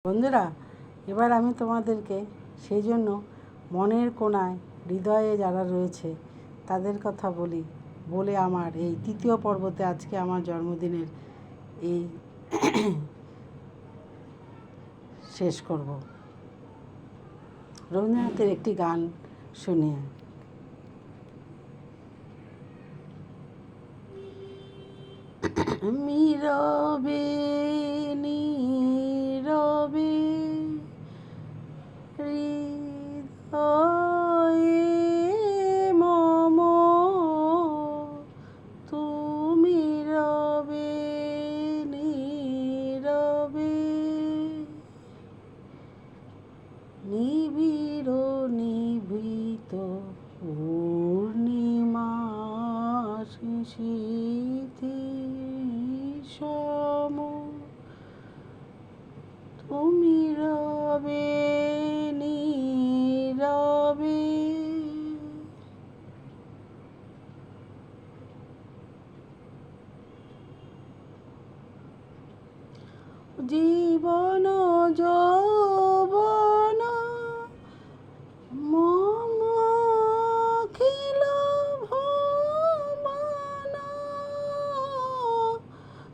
বন্ধুরা, এবার আমি তোমাদেরকে সেই জন্য মনের কোণায় হৃদয়ে যারা রয়েছে তাদের কথা বলে আমার এই তৃতীয় পর্বতে আজকে আমার জন্মদিনের এই শেষ করব। রবীন্দ্রনাথের একটি গান শুনিয়ে। নীরবে নীরবে হৃদয়ে মম তুমি রবে নীরবে নিবিড় নিভৃত পূর্ণিমা শিশির সম তুমি রবে নীরবে। জীবন যৌবন মম খিল ভুবন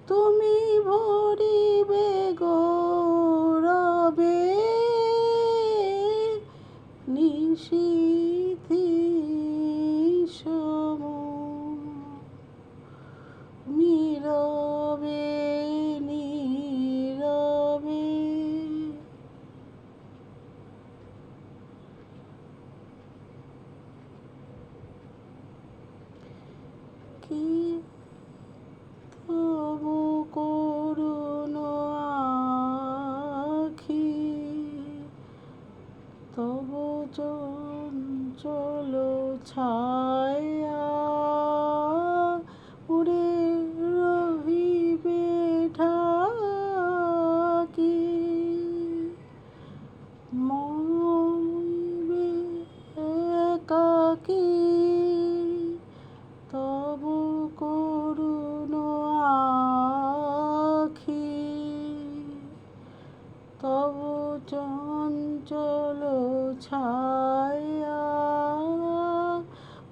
তুমি ভরিবে গৌরবে নিশীথি সম নীরবে নীরবে। কি তবু করুণ আখি তবু চঞ্চল ছায়া উড়ে রহিবে ঢাকি মইবে একাকী তবু করুণ আখি তবু চঞ্চল ছায়া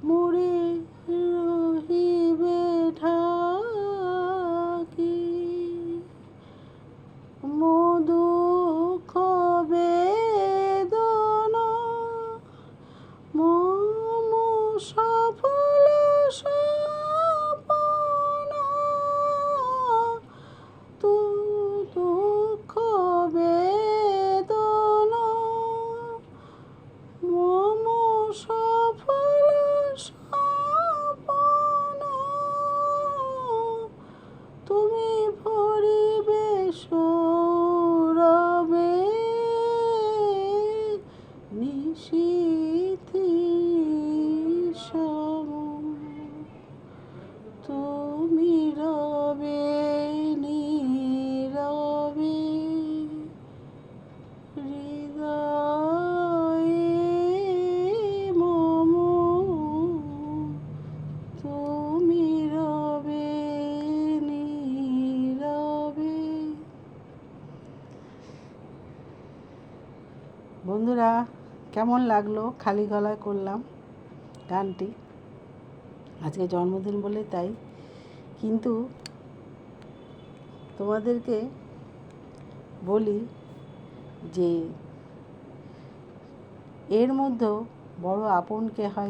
মুড়ে রহিবে ঢাকি মধুখ বেদনা মম সফল স্বপ্ন তু দুঃখ বেদনা মম সফল স্বপ্ন তুমি ভরিবে সৌরভে নিশীথি সম তুমি রবে নীরবে হৃদয়ে মম তুমি রবে নীরবে। বন্ধুরা, কেমন লাগলো? খালি গলায় করলাম গানটি, আজকে জন্মদিন বলে তাই। কিন্তু তোমাদেরকে বলি যে এর মধ্যেও বড় আপন কে হয়